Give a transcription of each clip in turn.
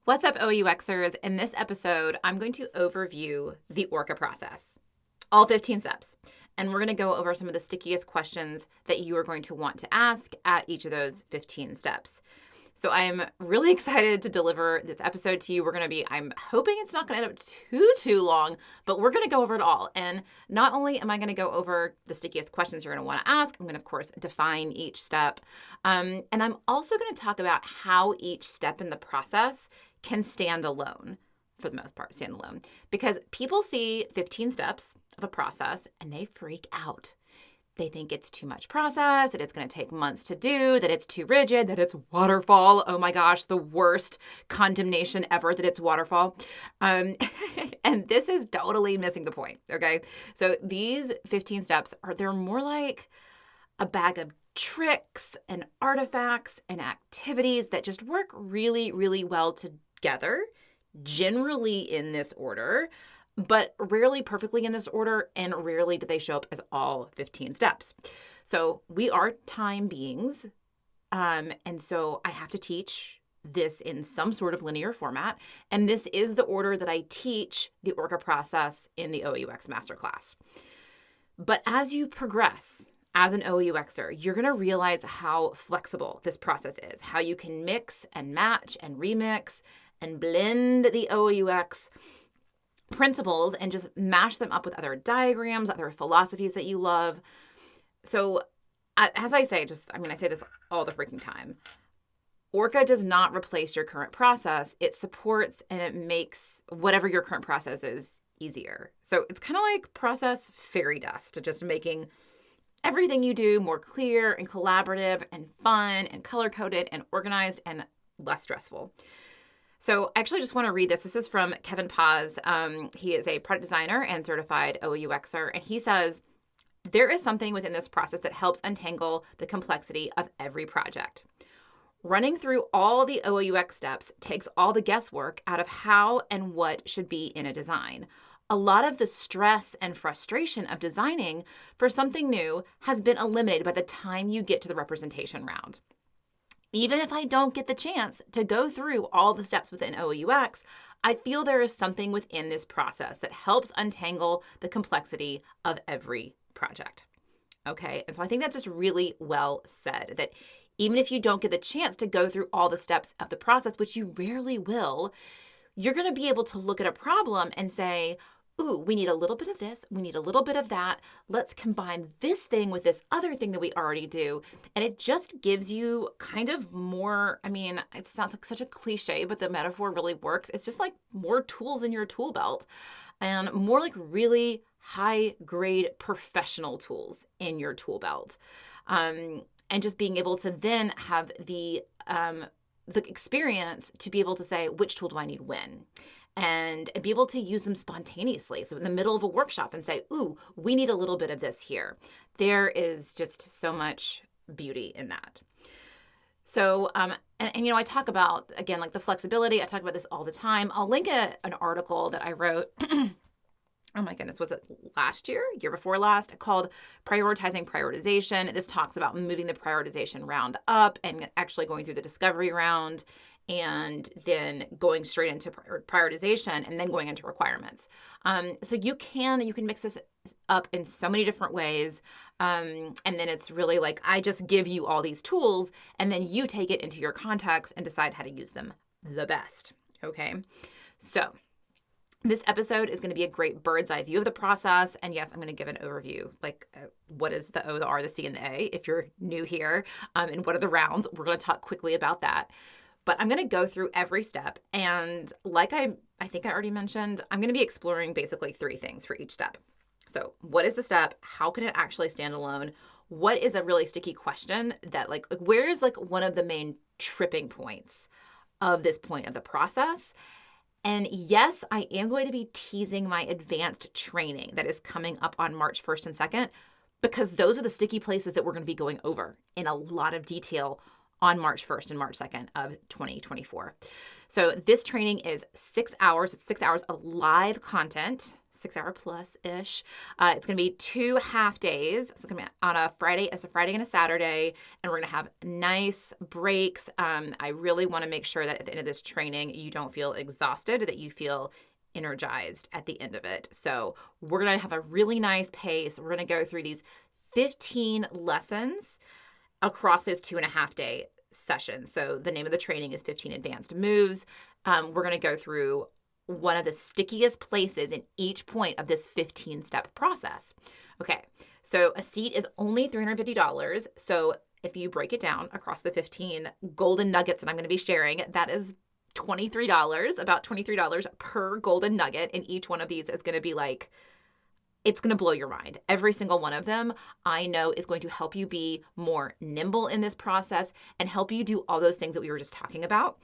What's up, OUXers? In this episode, I'm going to overview the ORCA process, all 15 steps. And we're going to go over some of the stickiest questions that you are going to want to ask at each of those 15 steps. So I'm really excited to deliver this episode to you. I'm hoping it's not going to end up too long, but we're going to go over it all. And not only am I going to go over the stickiest questions you're going to want to ask, I'm going to, of course, define each step. And I'm also going to talk about how each step in the process can stand alone, for the most part, stand alone. Because people see 15 steps of a process and they freak out. They think it's too much process, that it's going to take months to do, that it's too rigid, that it's waterfall. Oh my gosh, the worst condemnation ever that it's waterfall. And this is totally missing the point, okay? So these 15 steps they're more like a bag of tricks and artifacts and activities that just work really, really well together, generally in this order, but rarely perfectly in this order, and rarely do they show up as all 15 steps. So we are time beings, and so I have to teach this in some sort of linear format, and this is the order that I teach the ORCA process in the OUX Masterclass. But as you progress as an OUXer, you're going to realize how flexible this process is, how you can mix and match and remix and blend the OUX principles and just mash them up with other diagrams, other philosophies that you love. So as I say, I say this all the freaking time. ORCA does not replace your current process. It supports and it makes whatever your current process is easier. So it's kind of like process fairy dust, just making everything you do more clear and collaborative and fun and color-coded and organized and less stressful. So I actually just want to read this. This is from Kevin Paz. He is a product designer and certified OUXer, and he says, there is something within this process that helps untangle the complexity of every project. Running through all the OUX steps takes all the guesswork out of how and what should be in a design. A lot of the stress and frustration of designing for something new has been eliminated by the time you get to the representation round. Even if I don't get the chance to go through all the steps within OUX, I feel there is something within this process that helps untangle the complexity of every project. Okay, and so I think that's just really well said, that even if you don't get the chance to go through all the steps of the process, which you rarely will, you're going to be able to look at a problem and say, ooh, we need a little bit of this, we need a little bit of that. Let's combine this thing with this other thing that we already do. And it just gives you kind of more, it sounds like such a cliche, but the metaphor really works. It's just like more tools in your tool belt and more like really high grade professional tools in your tool belt. And just being able to then have the experience to be able to say, which tool do I need when? And be able to use them spontaneously. So in the middle of a workshop and say, ooh, we need a little bit of this here. There is just so much beauty in that. So, I talk about, again, like the flexibility. I talk about this all the time. I'll link an article that I wrote, oh my goodness, was it year before last, called Prioritizing Prioritization. This talks about moving the prioritization round up and actually going through the discovery round and then going straight into prioritization and then going into requirements. So you can mix this up in so many different ways. And then it's really like, I just give you all these tools and then you take it into your context and decide how to use them the best. Okay. So this episode is going to be a great bird's eye view of the process. And yes, I'm going to give an overview, like what is the O, the R, the C, and the A, if you're new here, and what are the rounds. We're going to talk quickly about that. But I'm going to go through every step. And like I think I already mentioned, I'm going to be exploring basically three things for each step. So what is the step? How can it actually stand alone? What is a really sticky question that where is one of the main tripping points of this point of the process? And yes, I am going to be teasing my advanced training that is coming up on March 1st and 2nd, because those are the sticky places that we're going to be going over in a lot of detail on March 1st and March 2nd of 2024. So this training is 6 hours. It's 6 hours of live content, 6 hour plus-ish. It's going to be 2 half days. So it's going to be on a Friday. It's a Friday and a Saturday, and we're going to have nice breaks. I really want to make sure that at the end of this training, you don't feel exhausted, that you feel energized at the end of it. So we're going to have a really nice pace. We're going to go through these 15 lessons across those 2.5 day sessions. So the name of the training is 15 Advanced Moves. We're going to go through one of the stickiest places in each point of this 15-step process. Okay, so a seat is only $350. So if you break it down across the 15 golden nuggets that I'm going to be sharing, that is $23, about $23 per golden nugget. And each one of these is going to be like, it's going to blow your mind. Every single one of them, I know, is going to help you be more nimble in this process and help you do all those things that we were just talking about.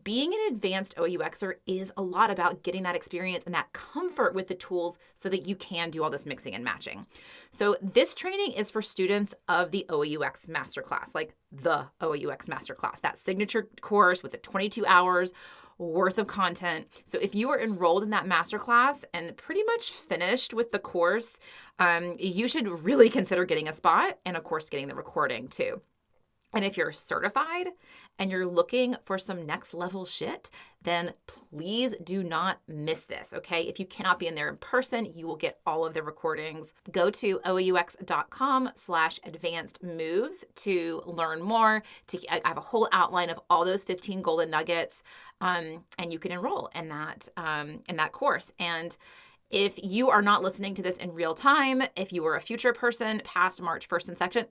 Being an advanced OUXer is a lot about getting that experience and that comfort with the tools so that you can do all this mixing and matching. So this training is for students of the OUX Masterclass, like the OUX Masterclass, that signature course with the 22 hours worth of content. So if you are enrolled in that masterclass and pretty much finished with the course, you should really consider getting a spot and, of course, getting the recording too. And if you're certified and you're looking for some next level shit, then please do not miss this, okay? If you cannot be in there in person, you will get all of the recordings. Go to OUX.com/advanced moves to learn more. I have a whole outline of all those 15 golden nuggets, and you can enroll in that course. And if you are not listening to this in real time, if you are a future person past March 1st and 2nd,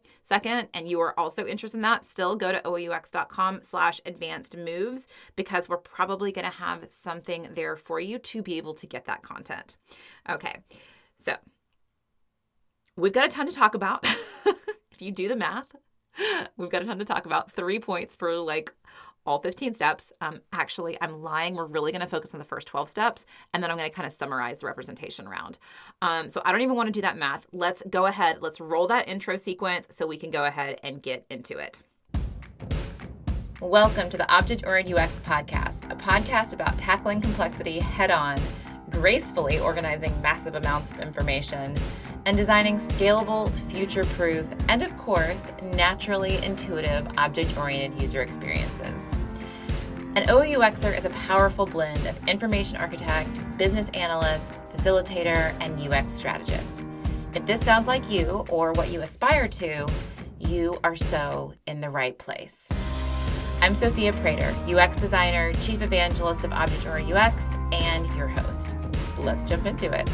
and you are also interested in that, still go to OUX.com/advanced moves, because we're probably going to have something there for you to be able to get that content. Okay, so we've got a ton to talk about. If you do the math, we've got a ton to talk about. 3 points for like all 15 steps. Actually, I'm lying. We're really going to focus on the first 12 steps, and then I'm going to kind of summarize the representation round. So I don't even want to do that math. Let's go ahead. Let's roll that intro sequence so we can go ahead and get into it. Welcome to the Object-Oriented UX podcast, a podcast about tackling complexity head-on, gracefully organizing massive amounts of information, and designing scalable, future-proof, and of course, naturally intuitive object-oriented user experiences. An OUXer is a powerful blend of information architect, business analyst, facilitator, and UX strategist. If this sounds like you or what you aspire to, you are so in the right place. I'm Sophia Prater, UX designer, chief evangelist of Object-Oriented UX, and your host. Let's jump into it.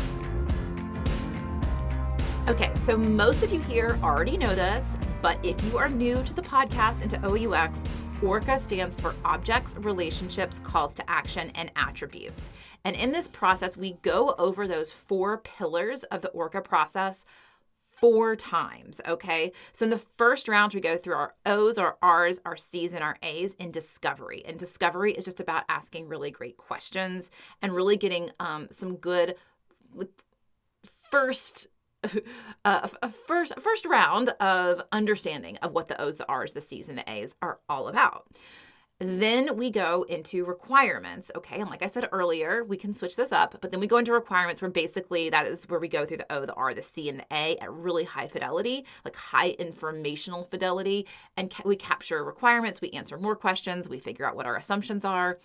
Okay, so most of you here already know this, but if you are new to the podcast and to OUX, ORCA stands for Objects, Relationships, Calls to Action, and Attributes. And in this process, we go over those 4 pillars of the ORCA process 4 times, okay? So in the first round, we go through our O's, our R's, our C's, and our A's in discovery. And discovery is just about asking really great questions and really getting some good first round of understanding of what the O's, the R's, the C's, and the A's are all about. Then we go into requirements, okay? And like I said earlier, we can switch this up, but then we go into requirements where basically that is where we go through the O, the R, the C, and the A at really high fidelity, like high informational fidelity, and we capture requirements, we answer more questions, we figure out what our assumptions are.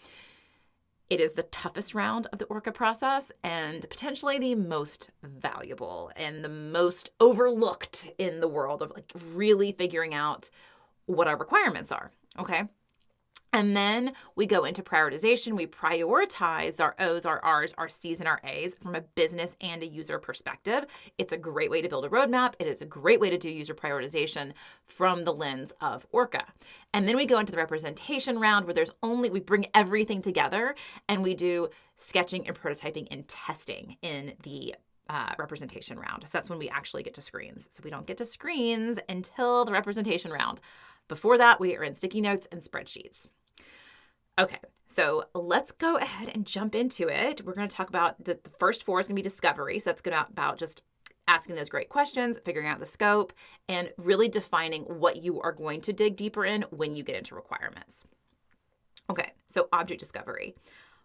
It is the toughest round of the ORCA process and potentially the most valuable and the most overlooked in the world of like really figuring out what our requirements are, okay? And then we go into prioritization. We prioritize our O's, our R's, our C's, and our A's from a business and a user perspective. It's a great way to build a roadmap. It is a great way to do user prioritization from the lens of ORCA. And then we go into the representation round where we bring everything together and we do sketching and prototyping and testing in the representation round. So that's when we actually get to screens. So we don't get to screens until the representation round. Before that, we are in sticky notes and spreadsheets. Okay, so let's go ahead and jump into it. We're going to talk about the first 4 is going to be discovery. So that's going to be about just asking those great questions, figuring out the scope, and really defining what you are going to dig deeper in when you get into requirements. Okay, so object discovery.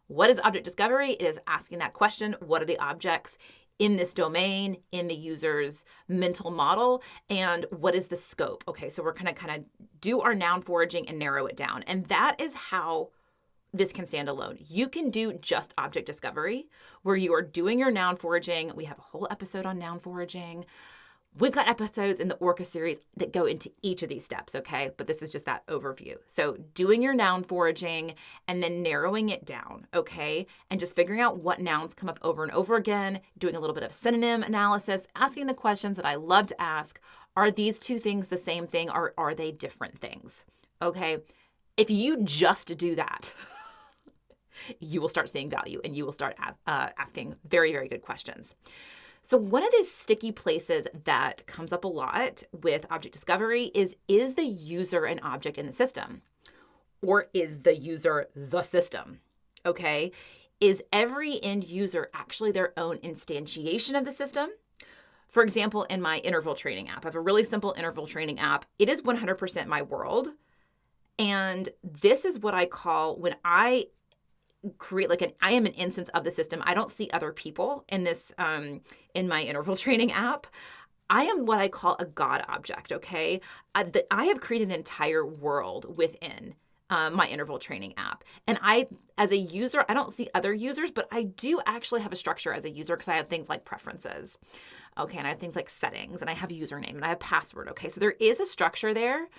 What is object discovery? It is asking that question, what are the objects in this domain, in the user's mental model, and what is the scope? Okay, so we're gonna kind of do our noun foraging and narrow it down. And that is how this can stand alone. You can do just object discovery where you are doing your noun foraging. We have a whole episode on noun foraging. We've got episodes in the ORCA series that go into each of these steps, okay? But this is just that overview. So doing your noun foraging and then narrowing it down, okay? And just figuring out what nouns come up over and over again, doing a little bit of synonym analysis, asking the questions that I love to ask. Are these two things the same thing or are they different things, okay? If you just do that, you will start seeing value and you will start asking very, very good questions. So one of these sticky places that comes up a lot with object discovery is the user an object in the system? Or is the user the system? Okay. Is every end user actually their own instantiation of the system? For example, in my interval training app, I have a really simple interval training app. It is 100% my world. And this is what I call when I create I am an instance of the system. I don't see other people in this, in my interval training app. I am what I call a God object, okay? I have created an entire world within my interval training app. And as a user, I don't see other users, but I do actually have a structure as a user because I have things like preferences, okay? And I have things like settings, and I have a username, and I have password, okay? So there is a structure there.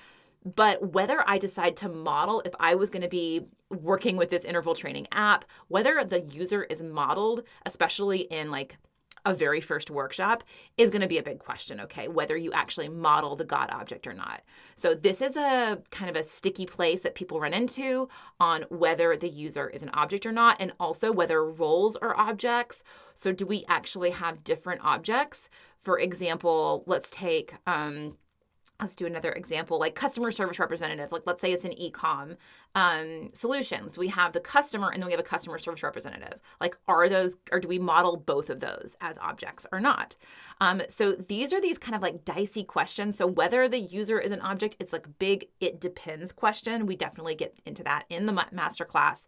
But whether I decide to model, if I was going to be working with this interval training app, whether the user is modeled, especially in a very first workshop, is going to be a big question, okay? Whether you actually model the God object or not. So this is a kind of a sticky place that people run into on whether the user is an object or not, and also whether roles are objects. So do we actually have different objects? For example, let's do another example, like customer service representatives. Let's say it's an e-com solutions. We have the customer and then we have a customer service representative. Do we model both of those as objects or not? So these are these kind of dicey questions. So whether the user is an object, it's big, it depends question. We definitely get into that in the masterclass.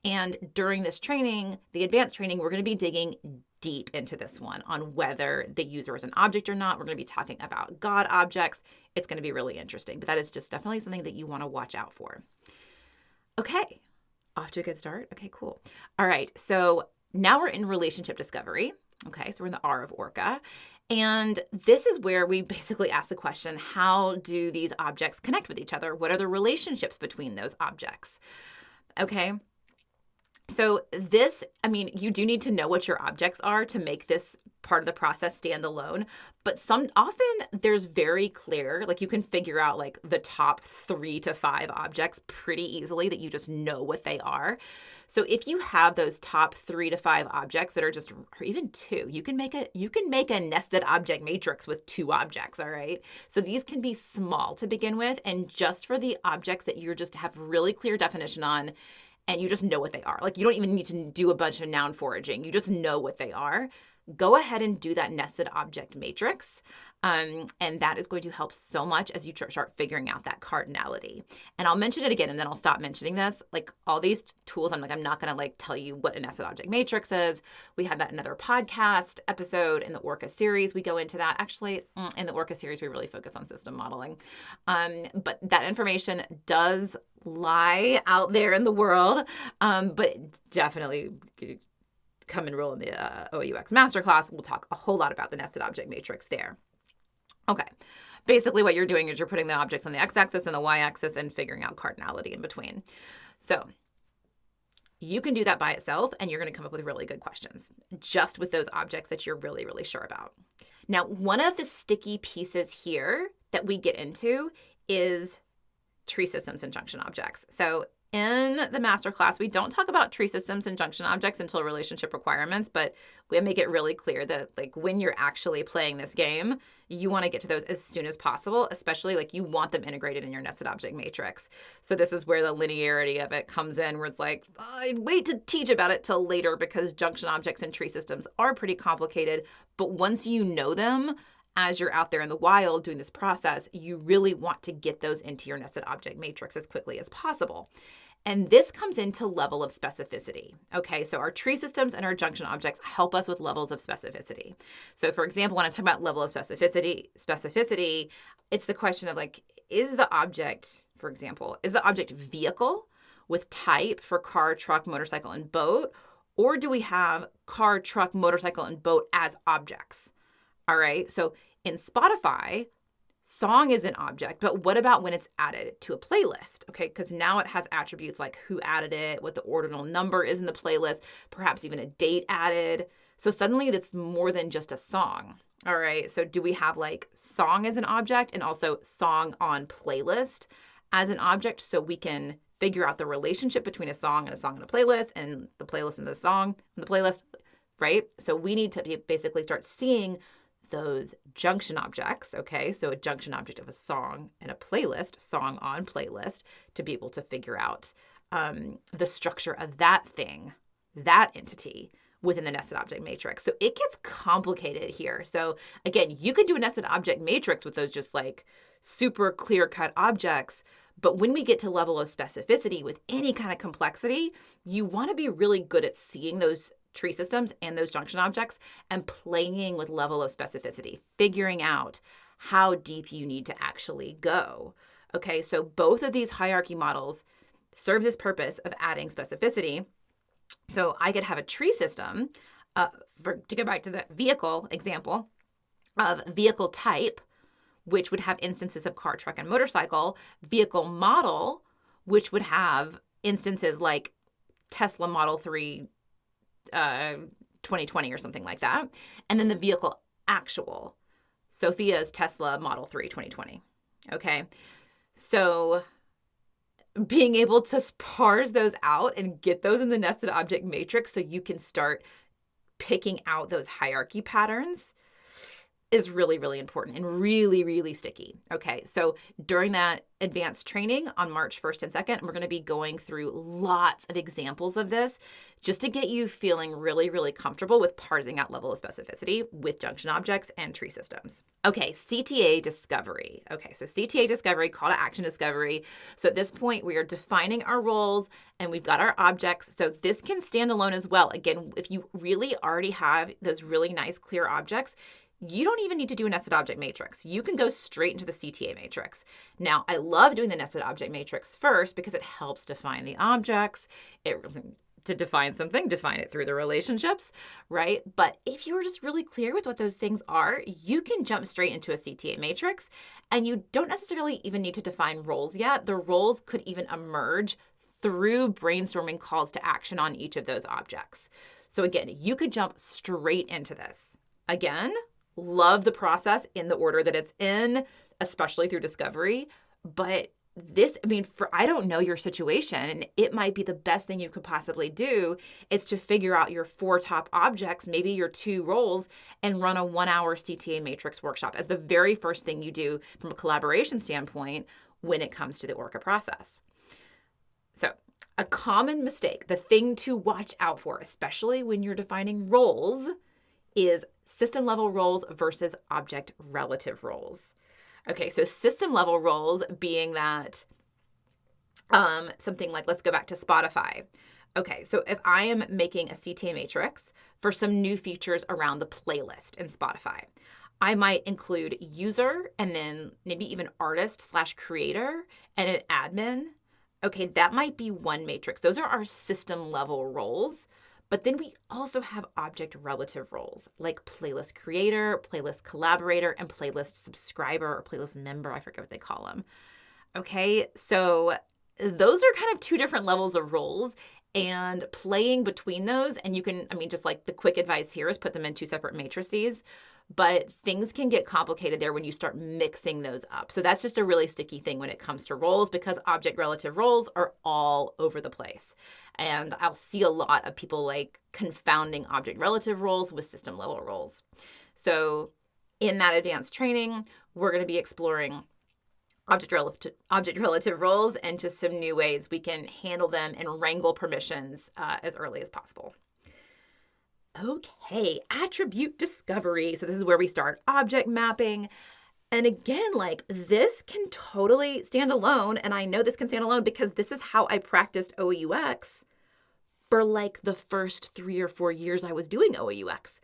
And during this training, the advanced training, we're going to be digging deep into this one on whether the user is an object or not. We're going to be talking about God objects. It's going to be really interesting, but that is just definitely something that you want to watch out for. Okay, off to a good start. Okay, cool. All right, so now we're in relationship discovery. Okay, so we're in the R of ORCA. And this is where we basically ask the question, how do these objects connect with each other? What are the relationships between those objects? Okay. So you do need to know what your objects are to make this part of the process stand alone. But often there's very clear, you can figure out the top 3 to 5 objects pretty easily that you just know what they are. So if you have those top 3 to 5 objects that are just, or even 2, you can make a nested object matrix with 2 objects, all right? So these can be small to begin with, and just for the objects that you just have really clear definition on, and you just know what they are. You don't even need to do a bunch of noun foraging. You just know what they are. Go ahead and do that nested object matrix. And that is going to help so much as you start figuring out that cardinality. And I'll mention it again, and then I'll stop mentioning this. All these tools, I'm not going to tell you what a nested object matrix is. We have that in another podcast episode in the ORCA series. We go into that. Actually, in the ORCA series, we really focus on system modeling. But that information does lie out there in the world, but definitely come enroll in the OUX Masterclass. We'll talk a whole lot about the nested object matrix there. Okay, basically what you're doing is you're putting the objects on the x-axis and the y-axis and figuring out cardinality in between. So you can do that by itself, and you're going to come up with really good questions just with those objects that you're really, really sure about. Now, one of the sticky pieces here that we get into is tree systems and junction objects. So in the masterclass, we don't talk about tree systems and junction objects until relationship requirements, but we make it really clear that when you're actually playing this game, you want to get to those as soon as possible, especially you want them integrated in your nested object matrix. So this is where the linearity of it comes in, where it's I'd wait to teach about it till later because junction objects and tree systems are pretty complicated. But once you know them, as you're out there in the wild doing this process, you really want to get those into your nested object matrix as quickly as possible. And this comes into level of specificity. Okay, so our tree systems and our junction objects help us with levels of specificity. So for example, when I talk about level of specificity, it's the question of like, is the object, for example, is the object vehicle with type for car, truck, motorcycle, and boat? Or do we have car, truck, motorcycle, and boat as objects? All right, so in Spotify, song is an object, but what about when it's added to a playlist? Okay, because now it has attributes like who added it, what the ordinal number is in the playlist, perhaps even a date added. So suddenly that's more than just a song. All right, so do we have like song as an object and also song on playlist as an object so we can figure out the relationship between a song and a playlist and the playlist and the song and the playlist, right? So we need to basically start seeing those junction objects, okay? So a junction object of a song and a playlist, song on playlist, to be able to figure out the structure of that thing, that entity within the nested object matrix. So it gets complicated here. So again, you can do a nested object matrix with those just like super clear-cut objects, but when we get to level of specificity with any kind of complexity, you want to be really good at seeing those tree systems and those junction objects and playing with level of specificity, figuring out how deep you need to actually go. Okay, so both of these hierarchy models serve this purpose of adding specificity. So I could have a tree system, to go back to the vehicle example, of vehicle type, which would have instances of car, truck, and motorcycle, vehicle model, which would have instances like Tesla Model 3 2020 or something like that. And then the vehicle actual, Sophia's Tesla Model 3 2020. Okay. So being able to parse those out and get those in the nested object matrix so you can start picking out those hierarchy patterns is really, really important and really, really sticky. Okay, so during that advanced training on March 1st and 2nd, we're going to be going through lots of examples of this just to get you feeling really, really comfortable with parsing out level of specificity with junction objects and tree systems. Okay, CTA discovery. Okay, so CTA discovery, call to action discovery. So at this point, we are defining our roles and we've got our objects. So this can stand alone as well. Again, if you really already have those really nice, clear objects, you don't even need to do a nested object matrix. You can go straight into the CTA matrix. Now, I love doing the nested object matrix first because it helps define the objects. To define something, define it through the relationships, right? But if you're just really clear with what those things are, you can jump straight into a CTA matrix and you don't necessarily even need to define roles yet. The roles could even emerge through brainstorming calls to action on each of those objects. So again, you could jump straight into this. Again, love the process in the order that it's in, especially through discovery. But this, I don't know your situation, and it might be the best thing you could possibly do is to figure out your 4 top objects, maybe your 2 roles, and run a 1-hour CTA matrix workshop as the very first thing you do from a collaboration standpoint when it comes to the ORCA process. So a common mistake, the thing to watch out for, especially when you're defining roles, is system level roles versus object relative roles. Okay, so system level roles being that something like, let's go back to Spotify. Okay, so if I am making a CTA matrix for some new features around the playlist in Spotify, I might include user and then maybe even artist/creator and an admin. Okay, that might be one matrix. Those are our system level roles. But then we also have object relative roles like playlist creator, playlist collaborator, and playlist subscriber or playlist member. I forget what they call them. Okay, so those are kind of 2 different levels of roles and playing between those. And you can, just like the quick advice here is put them in 2 separate matrices. But things can get complicated there when you start mixing those up. So that's just a really sticky thing when it comes to roles because object relative roles are all over the place. And I'll see a lot of people like confounding object relative roles with system level roles. So in that advanced training, we're going to be exploring object relative roles and just some new ways we can handle them and wrangle permissions as early as possible. Okay, attribute discovery. So this is where we start object mapping. And again, like this can totally stand alone. And I know this can stand alone because this is how I practiced OUX for like the first 3 or 4 years I was doing OUX.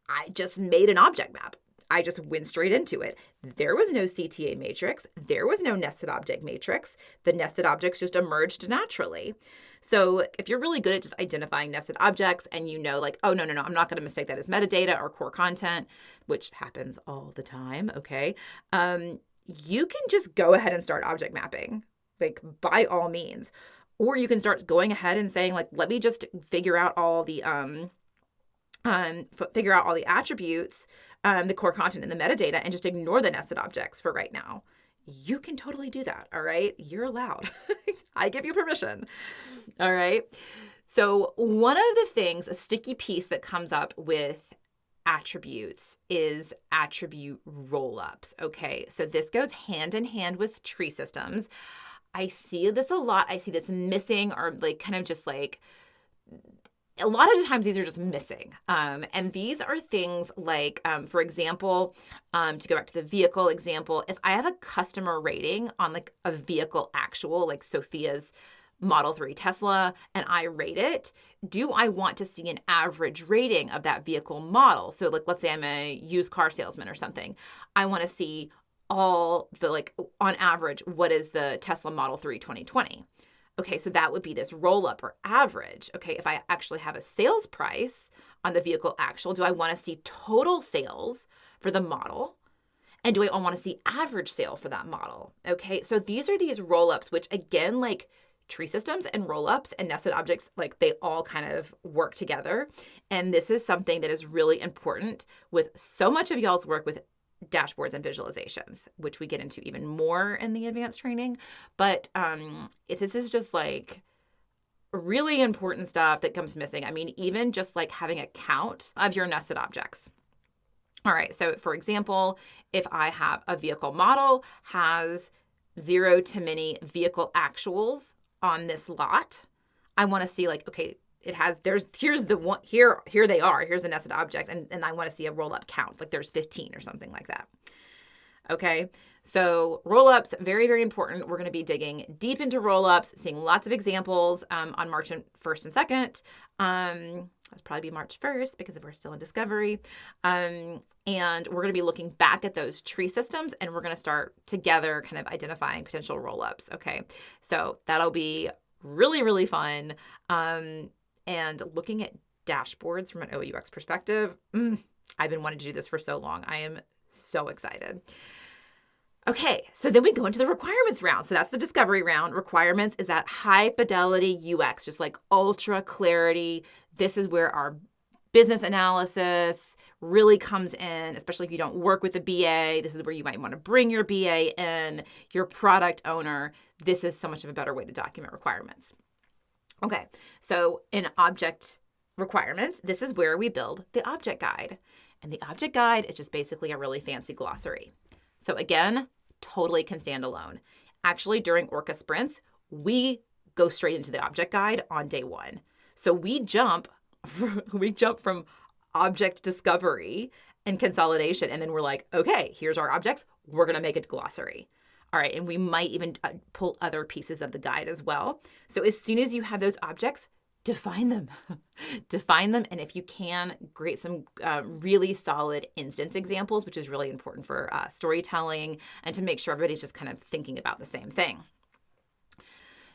I just made an object map. I just went straight into it. There was no CTA matrix. There was no nested object matrix. The nested objects just emerged naturally. So if you're really good at just identifying nested objects and you know like, oh, no, I'm not going to mistake that as metadata or core content, which happens all the time, okay? You can just go ahead and start object mapping, like by all means. Or you can start going ahead and saying like, let me just figure out all the attributes, the core content and the metadata, and just ignore the nested objects for right now. You can totally do that. All right. You're allowed. I give you permission. All right. So one of the things, a sticky piece that comes up with attributes is attribute roll-ups. Okay. So this goes hand in hand with tree systems. I see this a lot. I see this missing or like kind of just like, a lot of the times these are just missing. And these are things like, for example, to go back to the vehicle example, if I have a customer rating on like a vehicle actual, like Sophia's Model 3 Tesla, and I rate it, do I want to see an average rating of that vehicle model? So like, let's say I'm a used car salesman or something. I want to see all the like, on average, what is the Tesla Model 3 2020? Okay, so that would be this roll-up or average. Okay, if I actually have a sales price on the vehicle actual, do I want to see total sales for the model? And do I want to see average sale for that model? Okay, so these are these roll-ups, which again, like tree systems and roll-ups and nested objects, like they all kind of work together. And this is something that is really important with so much of y'all's work with dashboards and visualizations, which we get into even more in the advanced training. But this is just like really important stuff that comes missing. I mean, even just like having a count of your nested objects. All right. So for example, if I have a vehicle model has 0 to many vehicle actuals on this lot, I want to see like, okay, here's the one, here they are, here's the nested object, and I want to see a roll-up count, like there's 15 or something like that. Okay, so roll-ups, very, very important. We're going to be digging deep into roll-ups, seeing lots of examples on March 1st and 2nd. That's probably be March 1st because we're still in discovery. And we're going to be looking back at those tree systems, and we're going to start together kind of identifying potential roll-ups. Okay, so that'll be really, really fun. And looking at dashboards from an OUX perspective, I've been wanting to do this for so long. I am so excited. Okay, so then we go into the requirements round. So that's the discovery round. Requirements is that high fidelity UX, just like ultra clarity. This is where our business analysis really comes in, especially if you don't work with a BA. This is where you might want to bring your BA in, your product owner. This is so much of a better way to document requirements. Okay, so in object requirements, this is where we build the object guide. And the object guide is just basically a really fancy glossary. So again, totally can stand alone. Actually, during ORCA sprints, we go straight into the object guide on day 1. So we jump from object discovery and consolidation, and then we're like, okay, here's our objects. We're going to make a glossary. All right, and we might even pull other pieces of the guide as well. So as soon as you have those objects, define them. Define them, and if you can, create some really solid instance examples, which is really important for storytelling and to make sure everybody's just kind of thinking about the same thing.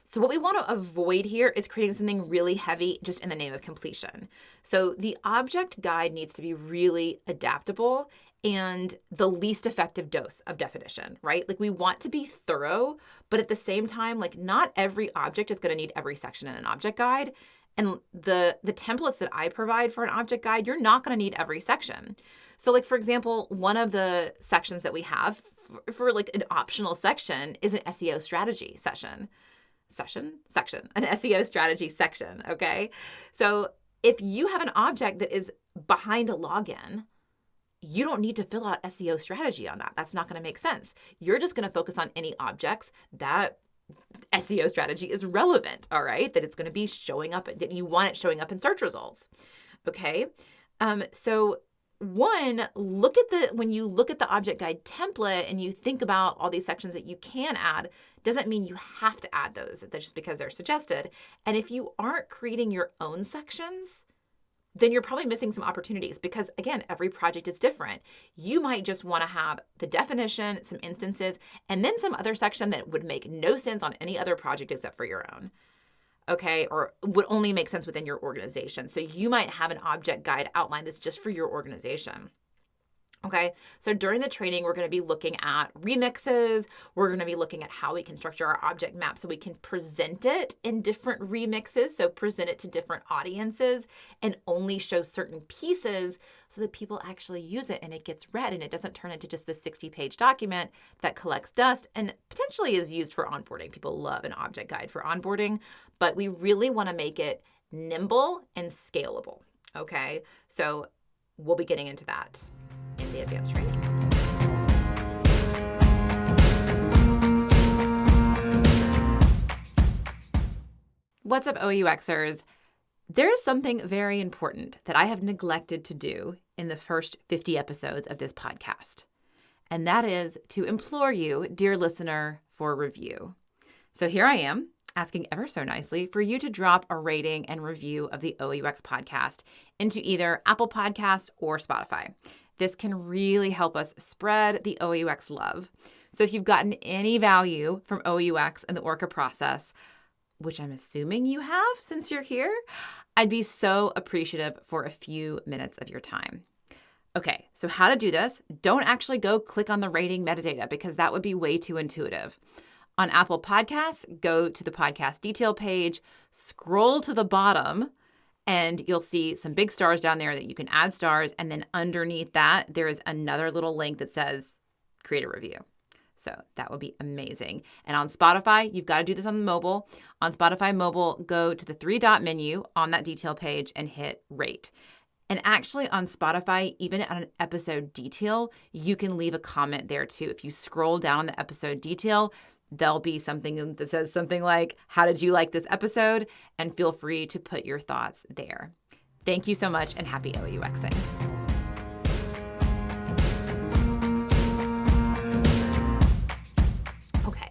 So what we want to avoid here is creating something really heavy just in the name of completion. So the object guide needs to be really adaptable and the least effective dose of definition, right? Like we want to be thorough, but at the same time, like not every object is going to need every section in an object guide. And the templates that I provide for an object guide, you're not going to need every section. So like, for example, one of the sections that we have for like an optional section is an SEO strategy section, an SEO strategy section. Okay. So if you have an object that is behind a login, you don't need to fill out SEO strategy on that. That's not going to make sense. You're just going to focus on any objects that SEO strategy is relevant, all right? That it's going to be showing up, that you want it showing up in search results, okay? So one, when you look at the object guide template and you think about all these sections that you can add, doesn't mean you have to add those. That's just because they're suggested. And if you aren't creating your own sections, then you're probably missing some opportunities because, again, every project is different. You might just want to have the definition, some instances, and then some other section that would make no sense on any other project except for your own. Okay, or would only make sense within your organization. So you might have an object guide outline that's just for your organization. Okay, so during the training, we're going to be looking at remixes. We're going to be looking at how we can structure our object map so we can present it in different remixes. So present it to different audiences and only show certain pieces so that people actually use it and it gets read and it doesn't turn into just this 60-page document that collects dust and potentially is used for onboarding. People love an object guide for onboarding, but we really want to make it nimble and scalable. Okay, so we'll be getting into that in the advanced training. What's up, OUXers? There is something very important that I have neglected to do in the first 50 episodes of this podcast, and that is to implore you, dear listener, for a review. So here I am, asking ever so nicely for you to drop a rating and review of the OUX podcast into either Apple Podcasts or Spotify. This can really help us spread the OUX love. So if you've gotten any value from OUX and the ORCA process, which I'm assuming you have since you're here, I'd be so appreciative for a few minutes of your time. Okay, so how to do this? Don't actually go click on the rating metadata because that would be way too intuitive. On Apple Podcasts, go to the podcast detail page, scroll to the bottom, and you'll see some big stars down there that you can add stars. And then underneath that, there is another little link that says create a review. So that would be amazing. And on Spotify, you've got to do this on the mobile. On Spotify mobile, go to the 3-dot menu on that detail page and hit rate. And actually on Spotify, even on an episode detail, you can leave a comment there too. If you scroll down the episode detail, there'll be something that says something like, how did you like this episode? And feel free to put your thoughts there. Thank you so much and happy OUXing. Okay,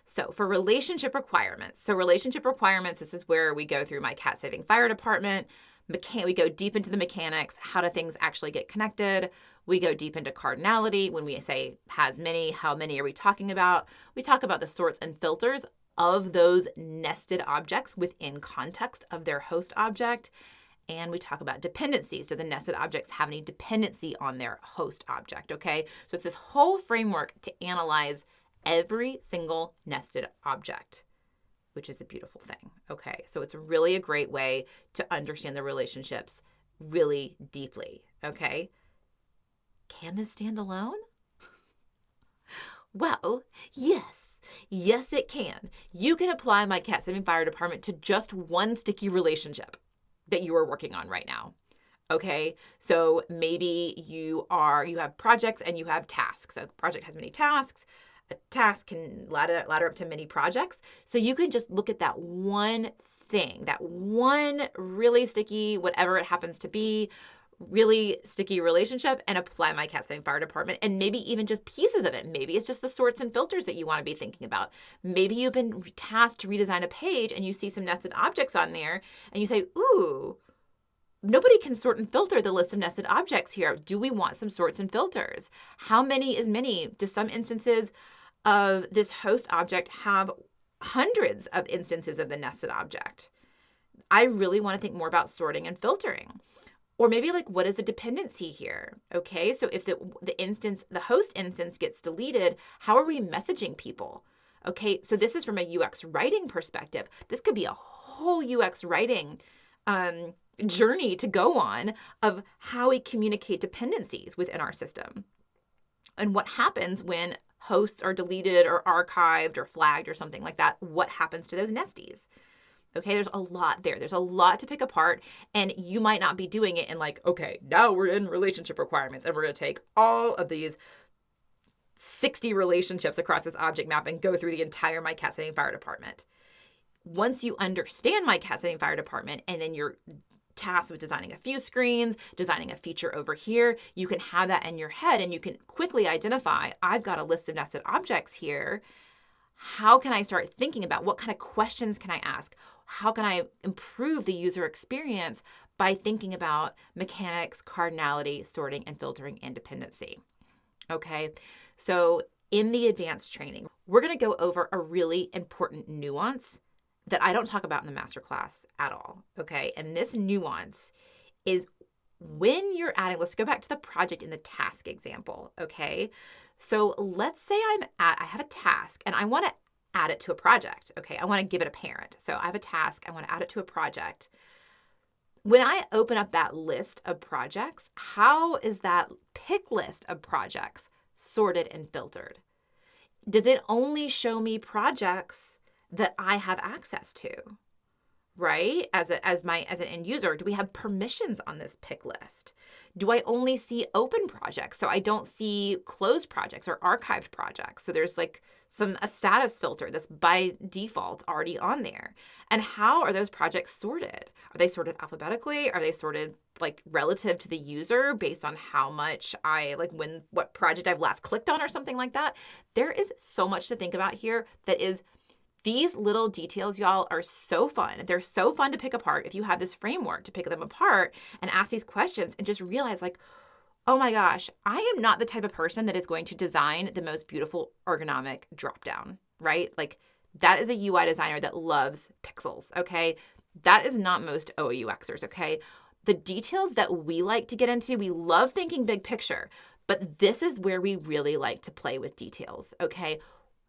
so for relationship requirements. This is where we go through my cat saving fire department. We go deep into the mechanics. How do things actually get connected? We go deep into cardinality. When we say has many, how many are we talking about? We talk about the sorts and filters of those nested objects within context of their host object. And we talk about dependencies. Do the nested objects have any dependency on their host object? Okay, so it's this whole framework to analyze every single nested object, which is a beautiful thing. Okay, so it's really a great way to understand the relationships really deeply. Okay, can this stand alone? Well, yes, it can. You can apply my cat saving fire department to just one sticky relationship that you are working on right now. Okay, so maybe you have projects and you have tasks. A project has many tasks. A task can ladder up to many projects. So you can just look at that one thing, that one really sticky, whatever it happens to be, really sticky relationship and apply my cat saving fire department and maybe even just pieces of it. Maybe it's just the sorts and filters that you want to be thinking about. Maybe you've been tasked to redesign a page and you see some nested objects on there and you say, ooh, nobody can sort and filter the list of nested objects here. Do we want some sorts and filters? How many is many? Do some instances of this host object have hundreds of instances of the nested object? I really want to think more about sorting and filtering. Or maybe like, what is the dependency here? Okay, so if the host instance gets deleted, how are we messaging people? Okay, so this is from a UX writing perspective. This could be a whole UX writing journey to go on of how we communicate dependencies within our system. And what happens when hosts are deleted or archived or flagged or something like that? What happens to those nesties? Okay, there's a lot there. There's a lot to pick apart, and you might not be doing it in like, okay, now we're in relationship requirements, and we're going to take all of these 60 relationships across this object map and go through the entire my cat saving fire department. Once you understand my cat saving fire department, and then you're tasked with designing a few screens, designing a feature over here. You can have that in your head and you can quickly identify, I've got a list of nested objects here. How can I start thinking about what kind of questions can I ask? How can I improve the user experience by thinking about mechanics, cardinality, sorting, and filtering, and dependency? Okay, so in the advanced training, we're going to go over a really important nuance that I don't talk about in the masterclass at all. Okay, and this nuance is when you're adding, let's go back to the project in the task example. Okay, so let's say I have a task and I want to add it to a project. Okay, I want to give it a parent. So I have a task, I want to add it to a project. When I open up that list of projects, how is that pick list of projects sorted and filtered? Does it only show me projects that I have access to, right? As an end user, do we have permissions on this pick list? Do I only see open projects? So I don't see closed projects or archived projects. So there's like a status filter that's by default already on there. And how are those projects sorted? Are they sorted alphabetically? Are they sorted like relative to the user based on how much what project I've last clicked on or something like that? There is so much to think about here that is these little details, y'all, are so fun. They're so fun to pick apart if you have this framework to pick them apart and ask these questions and just realize like, oh my gosh, I am not the type of person that is going to design the most beautiful ergonomic dropdown, right? Like that is a UI designer that loves pixels, okay? That is not most OUXers, okay? The details that we like to get into, we love thinking big picture, but this is where we really like to play with details, okay?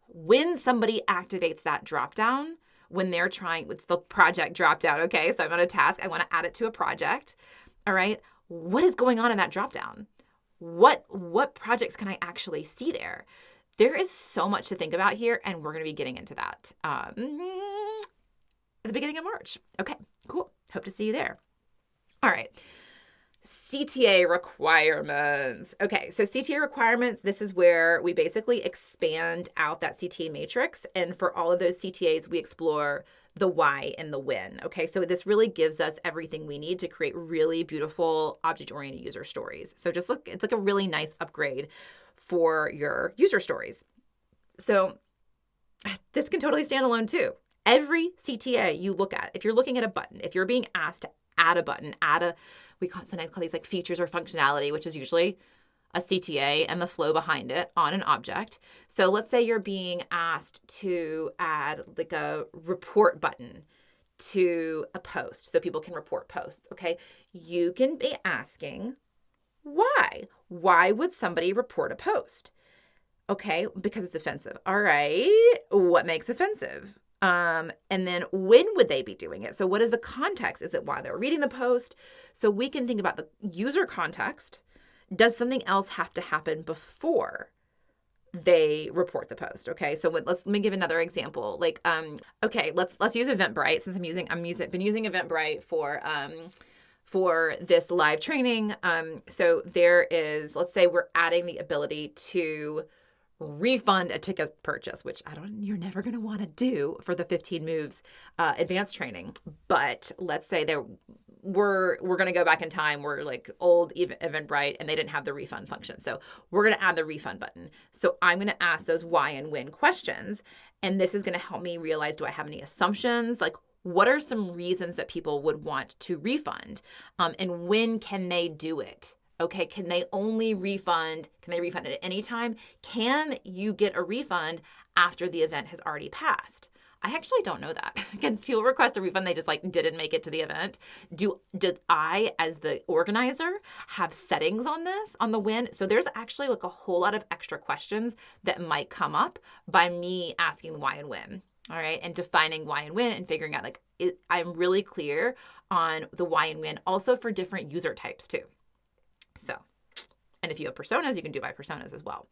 When somebody activates that dropdown, when they're it's the project dropdown, okay? So I'm on a task, I want to add it to a project, all right? What is going on in that dropdown? What projects can I actually see there? There is so much to think about here, and we're going to be getting into that at the beginning of March. Okay, cool. Hope to see you there. All right. CTA requirements. Okay, so CTA requirements, this is where we basically expand out that CTA matrix. And for all of those CTAs, we explore the why and the when. Okay, so this really gives us everything we need to create really beautiful object-oriented user stories. So just look, it's like a really nice upgrade for your user stories. So this can totally stand alone too. Every CTA you look at, if you're looking at a button, if you're being asked to add a button, we sometimes call these like features or functionality, which is usually a CTA and the flow behind it on an object. So let's say you're being asked to add like a report button to a post so people can report posts, okay? You can be asking, why? Why would somebody report a post? Okay, because it's offensive. All right, what makes offensive? And then when would they be doing it? So what is the context? Is it while they're reading the post? So we can think about the user context. Does something else have to happen before they report the post? Okay, so let me give another example. Like, okay, let's use Eventbrite since been using Eventbrite for this live training. So there is, let's say we're adding the ability to refund a ticket purchase, which you're never going to want to do for the 15 moves advanced training. But let's say we're going to go back in time. We're like old Eventbrite and they didn't have the refund function. So we're going to add the refund button. So I'm going to ask those why and when questions. And this is going to help me realize, do I have any assumptions? Like, what are some reasons that people would want to refund? And when can they do it? Okay, can they refund at any time? Can you get a refund after the event has already passed? I actually don't know that. Again, people request a refund, they just didn't make it to the event. Did I, as the organizer, have settings on this, on the when? So there's actually a whole lot of extra questions that might come up by me asking why and when. All right, and defining why and when and figuring out I'm really clear on the why and when, also for different user types too. So, and if you have personas, you can do by personas as well.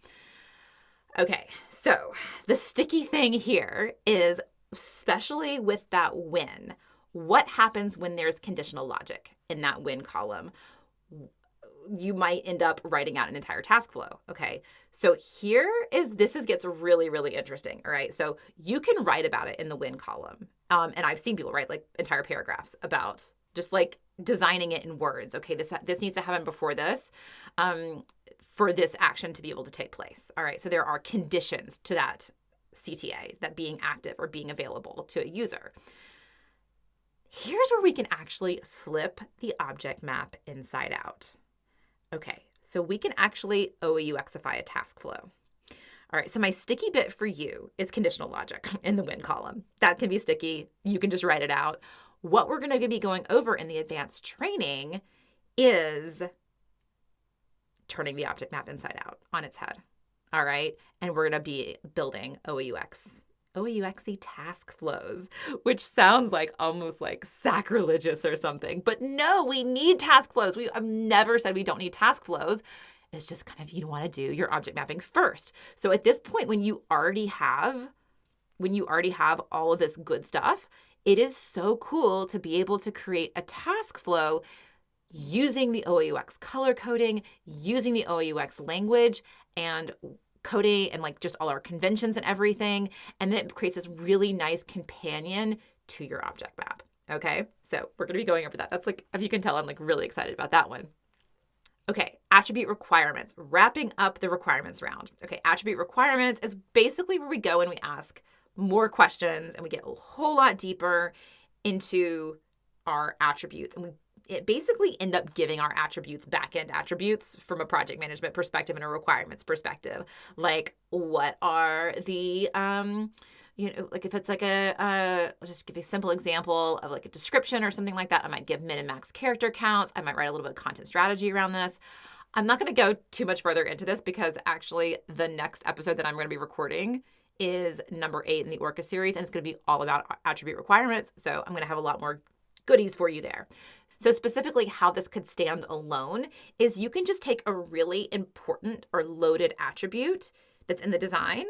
Okay, so the sticky thing here is, especially with that when, what happens when there's conditional logic in that when column? You might end up writing out an entire task flow, okay? So this gets really, really interesting, all right? So you can write about it in the when column. And I've seen people write entire paragraphs about just like designing it in words. Okay, this needs to happen before this, for this action to be able to take place. All right, so there are conditions to that CTA, that being active or being available to a user. Here's where we can actually flip the object map inside out. Okay, so we can actually OAuxify a task flow. All right, so my sticky bit for you is conditional logic in the when column. That can be sticky. You can just write it out. What we're going to be going over in the advanced training is turning the object map inside out on its head. All right, and we're going to be building OAuxy task flows, which sounds like almost like sacrilegious or something. But no, we need task flows. I've never said we don't need task flows. It's just kind of, you want to do your object mapping first. So at this point, when you already have all of this good stuff, it is so cool to be able to create a task flow using the OAuX color coding, using the OAuX language and coding and like just all our conventions and everything. And then it creates this really nice companion to your object map. Okay, so we're going to be going over that. That's like, if you can tell, I'm like really excited about that one. Okay, attribute requirements, wrapping up the requirements round. Okay, attribute requirements is basically where we go and we ask more questions and we get a whole lot deeper into our attributes. And it basically end up giving our attributes back-end attributes from a project management perspective and a requirements perspective. Like, what are the, like if it's like I'll just give you a simple example of like a description or something like that. I might give min and max character counts. I might write a little bit of content strategy around this. I'm not going to go too much further into this because actually the next episode that I'm going to be recording is number 8 in the ORCA series, and it's going to be all about attribute requirements. So I'm going to have a lot more goodies for you there. So specifically how this could stand alone is you can just take a really important or loaded attribute that's in the design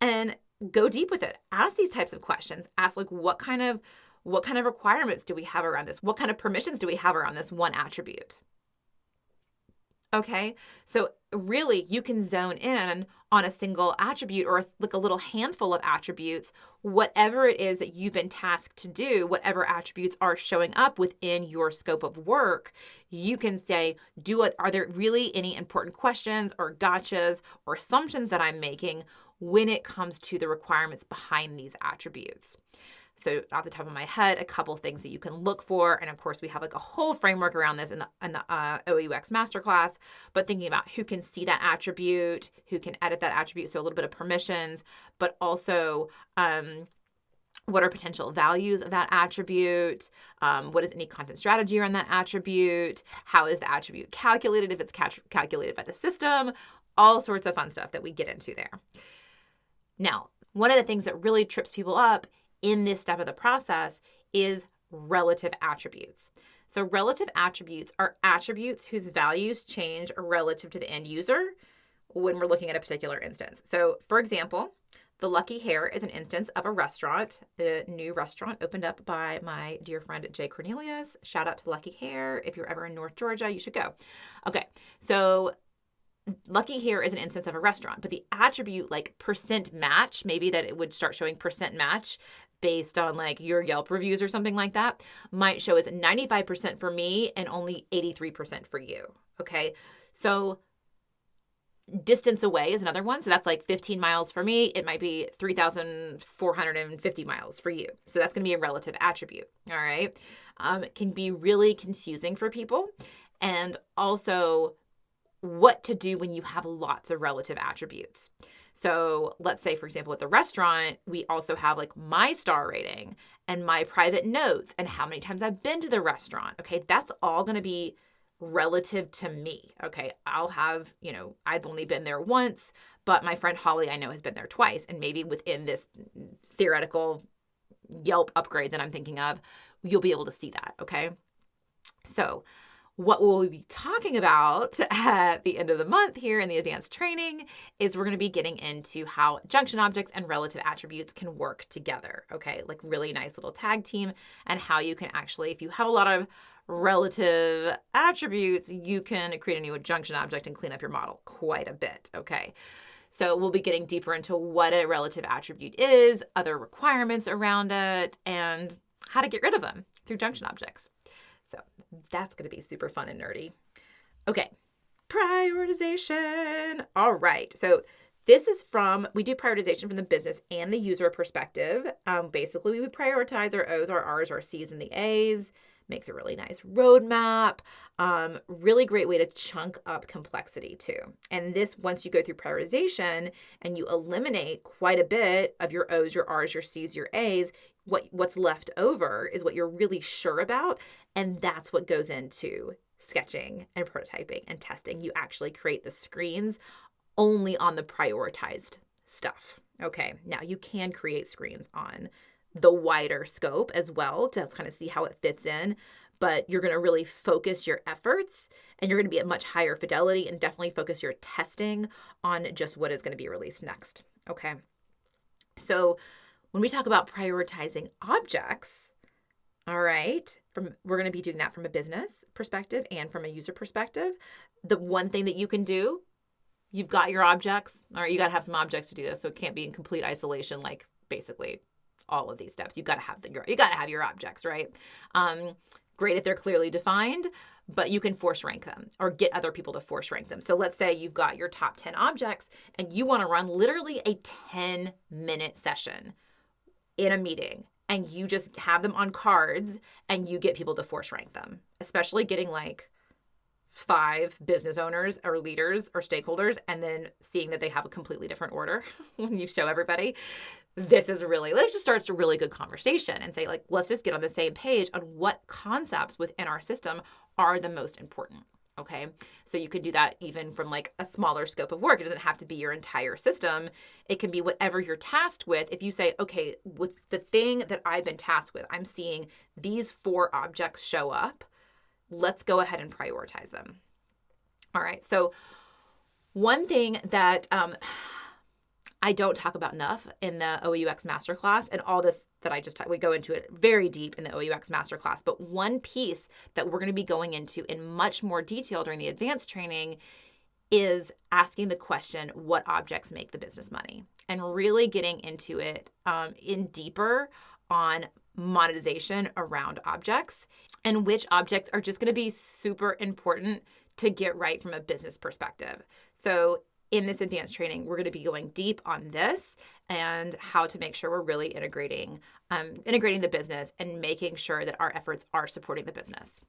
and go deep with it. Ask these types of questions. Ask like, what kind of requirements do we have around this? What kind of permissions do we have around this one attribute? Okay, so really you can zone in on a single attribute or like a little handful of attributes, whatever it is that you've been tasked to do, whatever attributes are showing up within your scope of work, you can say, are there really any important questions or gotchas or assumptions that I'm making when it comes to the requirements behind these attributes? So off the top of my head, a couple things that you can look for. And of course, we have like a whole framework around this in the OAuX masterclass, but thinking about who can see that attribute, who can edit that attribute. So a little bit of permissions, but also what are potential values of that attribute? What is any content strategy around that attribute? How is the attribute calculated if it's calculated by the system? All sorts of fun stuff that we get into there. Now, one of the things that really trips people up in this step of the process is relative attributes. So relative attributes are attributes whose values change relative to the end user when we're looking at a particular instance. So for example, the Lucky Hare is an instance of a restaurant, a new restaurant opened up by my dear friend Jay Cornelius. Shout out to Lucky Hare. If you're ever in North Georgia, you should go. Okay, so Lucky Hare is an instance of a restaurant, but the attribute like percent match, maybe that it would start showing percent match based on like your Yelp reviews or something like that, might show as 95% for me and only 83% for you. Okay. So distance away is another one. So that's like 15 miles for me. It might be 3,450 miles for you. So that's going to be a relative attribute. All right. It can be really confusing for people. And also what to do when you have lots of relative attributes. So let's say, for example, with the restaurant, we also have like my star rating and my private notes and how many times I've been to the restaurant. Okay, that's all going to be relative to me. Okay, I'll have, I've only been there once, but my friend Holly, I know, has been there twice. And maybe within this theoretical Yelp upgrade that I'm thinking of, you'll be able to see that. Okay, so what we'll be talking about at the end of the month here in the advanced training is we're going to be getting into how junction objects and relative attributes can work together, okay? Like really nice little tag team, and how you can actually, if you have a lot of relative attributes, you can create a new junction object and clean up your model quite a bit, okay? So we'll be getting deeper into what a relative attribute is, other requirements around it, and how to get rid of them. through junction objects. So that's going to be super fun and nerdy. Okay, prioritization. All right, so we do prioritization from the business and the user perspective. Basically, we would prioritize our O's, our R's, our C's, and the A's. Makes a really nice roadmap. Really great way to chunk up complexity too. And this, once you go through prioritization and you eliminate quite a bit of your O's, your R's, your C's, your A's, what's left over is what you're really sure about. And that's what goes into sketching and prototyping and testing. You actually create the screens only on the prioritized stuff. Okay, now you can create screens on the wider scope as well to kind of see how it fits in, but you're going to really focus your efforts and you're going to be at much higher fidelity and definitely focus your testing on just what is going to be released next. Okay, so when we talk about prioritizing objects, all right, we're going to be doing that from a business perspective and from a user perspective. The one thing that you can do, you've got your objects, all right, you got to have some objects to do this, so it can't be in complete isolation like basically all of these steps. You got to have your objects, right? Great if they're clearly defined, but you can force rank them or get other people to force rank them. So let's say you've got your top 10 objects and you want to run literally a 10-minute session in a meeting, and you just have them on cards and you get people to force rank them, especially getting like 5 business owners or leaders or stakeholders and then seeing that they have a completely different order when you show everybody. This just starts a really good conversation and say, like, let's just get on the same page on what concepts within our system are the most important. Okay. So you can do that even from like a smaller scope of work. It doesn't have to be your entire system. It can be whatever you're tasked with. If you say, okay, with the thing that I've been tasked with, I'm seeing these 4 objects show up. Let's go ahead and prioritize them. All right. So one thing that I don't talk about enough in the OEUX masterclass, and all this that I just talked, we go into it very deep in the OEUX masterclass, but one piece that we're going to be going into in much more detail during the advanced training is asking the question, what objects make the business money? And really getting into it in deeper on monetization around objects and which objects are just going to be super important to get right from a business perspective. So in this advanced training, we're going to be going deep on this and how to make sure we're really integrating the business and making sure that our efforts are supporting the business.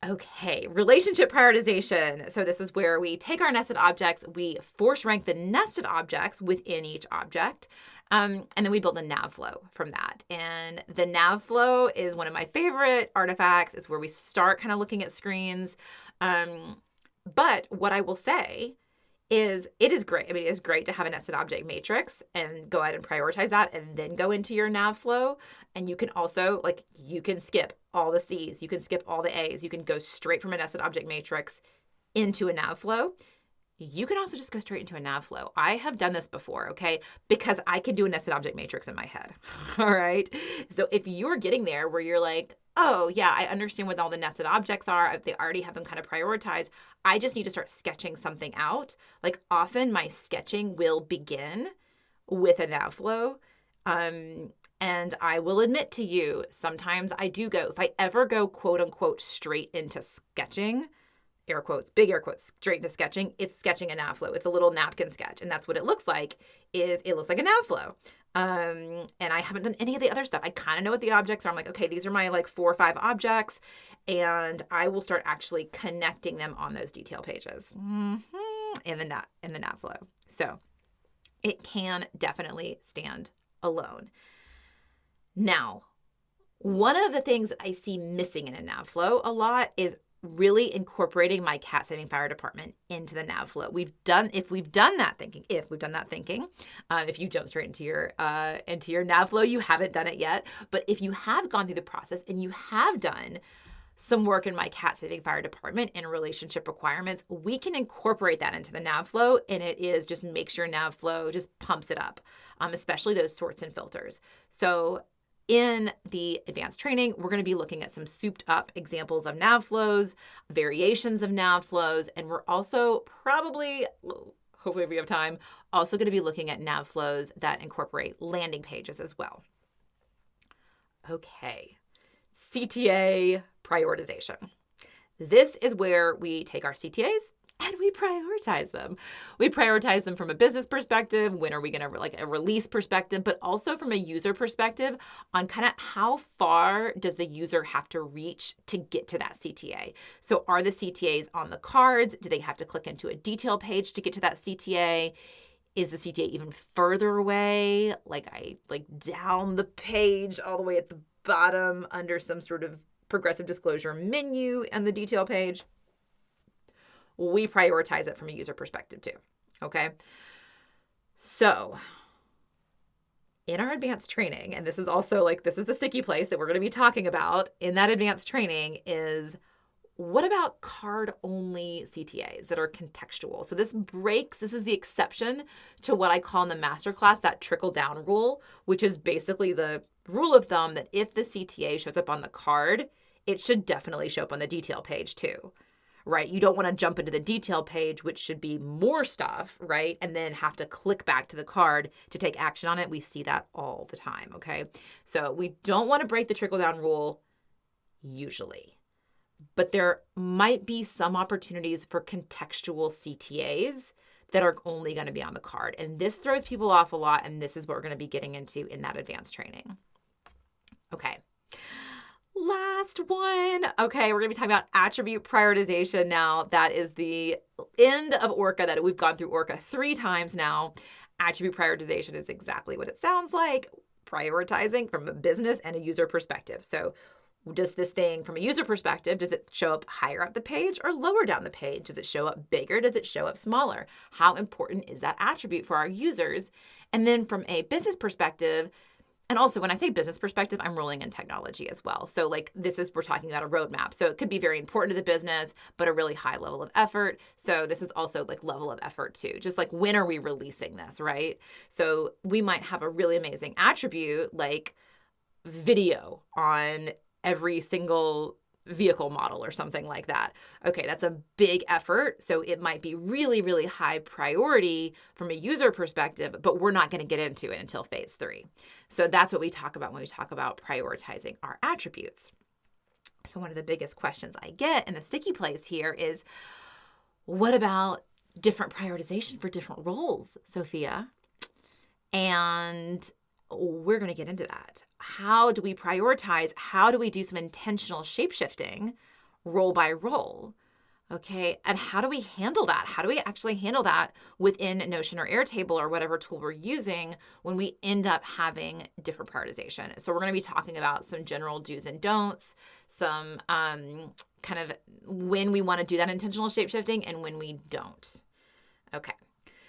Okay, relationship prioritization. So this is where we take our nested objects, we force rank the nested objects within each object, and then we build a nav flow from that. And the nav flow is one of my favorite artifacts. It's where we start kind of looking at screens. But what I will say is it is great. I mean, it is great to have a nested object matrix and go ahead and prioritize that and then go into your nav flow. And you can also, you can skip all the C's, you can skip all the A's, you can go straight from a nested object matrix into a nav flow. You can also just go straight into a nav flow. I have done this before, okay? Because I can do a nested object matrix in my head, all right? So if you're getting there where you're like, oh yeah, I understand what all the nested objects are, they already have them kind of prioritized, I just need to start sketching something out. Like often my sketching will begin with a nav flow. And I will admit to you, sometimes I do go, if I ever go quote unquote straight into sketching, air quotes, big air quotes, straight into sketching, it's sketching a nav flow. It's a little napkin sketch. And that's what it looks like, is it looks like a nav flow. And I haven't done any of the other stuff. I kind of know what the objects are. I'm like, okay, these are my 4 or 5 objects. And I will start actually connecting them on those detail pages in the nav flow. So it can definitely stand alone. Now, one of the things that I see missing in a nav flow a lot is really incorporating my cat saving fire department into the nav flow. If we've done that thinking, if you jump straight into your nav flow, you haven't done it yet. But if you have gone through the process and you have done some work in my cat saving fire department in relationship requirements, we can incorporate that into the nav flow, and it is just makes your nav flow, just pumps it up, especially those sorts and filters. So in the advanced training, we're going to be looking at some souped up examples of nav flows, variations of nav flows, and we're also probably, hopefully if we have time, also going to be looking at nav flows that incorporate landing pages as well. Okay, CTA prioritization. This is where we take our CTAs and we prioritize them. We prioritize them from a business perspective. When are we going to, like a release perspective, but also from a user perspective on kind of how far does the user have to reach to get to that CTA? So are the CTAs on the cards? Do they have to click into a detail page to get to that CTA? Is the CTA even further away? Like down the page all the way at the bottom under some sort of progressive disclosure menu and the detail page? We prioritize it from a user perspective too, okay? So in our advanced training, and this is also this is the sticky place that we're going to be talking about in that advanced training is, what about card-only CTAs that are contextual? So this is the exception to what I call in the masterclass that trickle-down rule, which is basically the rule of thumb that if the CTA shows up on the card, it should definitely show up on the detail page too, right? You don't want to jump into the detail page, which should be more stuff, right? And then have to click back to the card to take action on it. We see that all the time, okay? So we don't want to break the trickle-down rule usually. But there might be some opportunities for contextual CTAs that are only going to be on the card. And this throws people off a lot, and this is what we're going to be getting into in that advanced training. Okay. Last one. Okay, we're going to be talking about attribute prioritization now. That is the end of ORCA that we've gone through ORCA 3 times now. Attribute prioritization is exactly what it sounds like, prioritizing from a business and a user perspective. So does this thing from a user perspective, does it show up higher up the page or lower down the page? Does it show up bigger? Does it show up smaller? How important is that attribute for our users? And then from a business perspective, and also when I say business perspective, I'm rolling in technology as well. So we're talking about a roadmap. So it could be very important to the business, but a really high level of effort. So this is also level of effort too. Just when are we releasing this, right? So we might have a really amazing attribute like video on every single vehicle model or something like that. Okay, that's a big effort. So it might be really, really high priority from a user perspective, but we're not going to get into it until phase 3. So that's what we talk about when we talk about prioritizing our attributes. So one of the biggest questions I get in the sticky place here is, what about different prioritization for different roles, Sophia? And we're going to get into that. How do we prioritize? How do we do some intentional shape-shifting role by role? Okay, and how do we handle that? How do we actually handle that within Notion or Airtable or whatever tool we're using when we end up having different prioritization? So we're going to be talking about some general do's and don'ts, some kind of when we want to do that intentional shape-shifting and when we don't. Okay.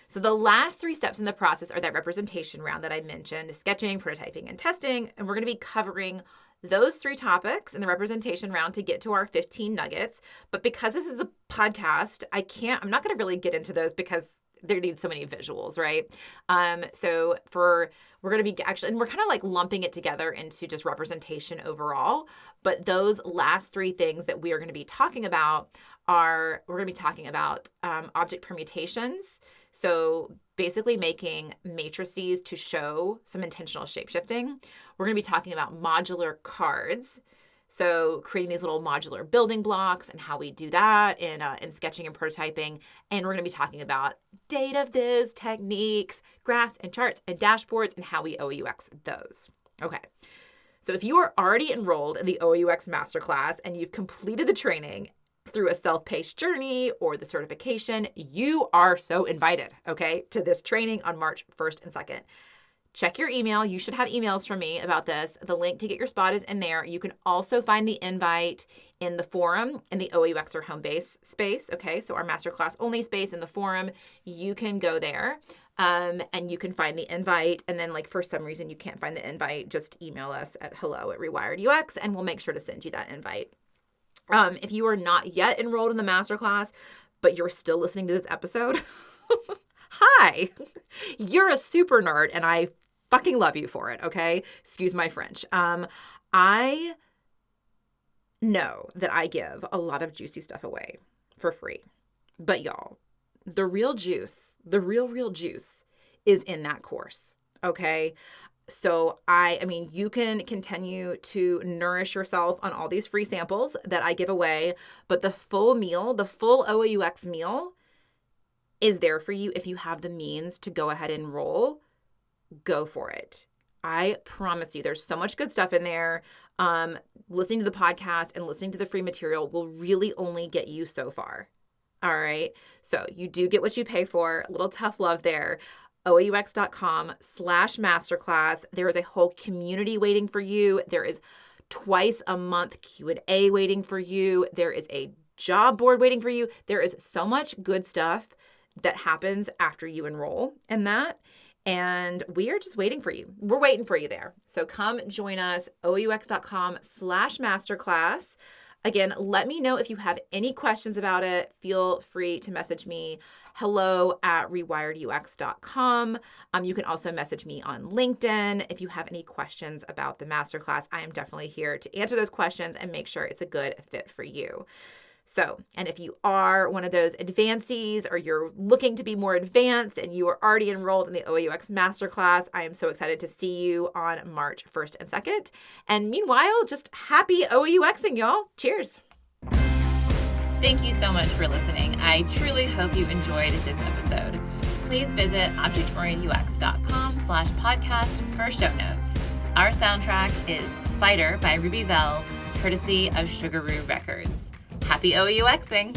So the last 3 steps in the process are that representation round that I mentioned, sketching, prototyping, and testing. And we're going to be covering those 3 topics in the representation round to get to our 15 nuggets. But because this is a podcast, I'm not going to really get into those because there need so many visuals, right? We're going to be and we're kind of lumping it together into just representation overall. But those last 3 things that we are going to be talking about we're going to be talking about object permutations. So basically making matrices to show some intentional shapeshifting. We're going to be talking about modular cards. So creating these little modular building blocks and how we do that in sketching and prototyping. And we're going to be talking about data viz techniques, graphs and charts and dashboards and how we OUX those. Okay. So if you are already enrolled in the OUX Masterclass and you've completed the training through a self-paced journey or the certification, you are so invited, okay, to this training on March 1st and 2nd. Check your email. You should have emails from me about this. The link to get your spot is in there. You can also find the invite in the forum in the OUXer home base space, okay? So our masterclass only space in the forum, you can go there and you can find the invite. And then for some reason you can't find the invite, just email us at hello@rewiredux and we'll make sure to send you that invite. If you are not yet enrolled in the masterclass, but you're still listening to this episode, hi, you're a super nerd and I fucking love you for it, okay? Excuse my French. I know that I give a lot of juicy stuff away for free, but y'all, the real juice, the real juice is in that course, okay? So I mean, you can continue to nourish yourself on all these free samples that I give away, but the full meal, the full OAUX meal is there for you if you have the means to go ahead and enroll. Go for it. I promise you, there's so much good stuff in there. Listening to the podcast and listening to the free material will really only get you so far. All right. So you do get what you pay for. A little tough love there. OAUX.com/masterclass. There is a whole community waiting for you. There is twice a month Q&A waiting for you. There is a job board waiting for you. There is so much good stuff that happens after you enroll in that. And we are just waiting for you. We're waiting for you there. So come join us, OAUX.com/masterclass. Again, let me know if you have any questions about it. Feel free to message me, hello@rewiredux.com. You can also message me on LinkedIn if you have any questions about the masterclass. I am definitely here to answer those questions and make sure it's a good fit for you. So, and if you are one of those advancees or you're looking to be more advanced and you are already enrolled in the OAUX Masterclass, I am so excited to see you on March 1st and 2nd. And meanwhile, just happy OAUXing, y'all. Cheers. Thank you so much for listening. I truly hope you enjoyed this episode. Please visit objectorientedux.com/podcast for show notes. Our soundtrack is Fighter by Ruby Bell, courtesy of Sugaroo Records. Happy OAUXing!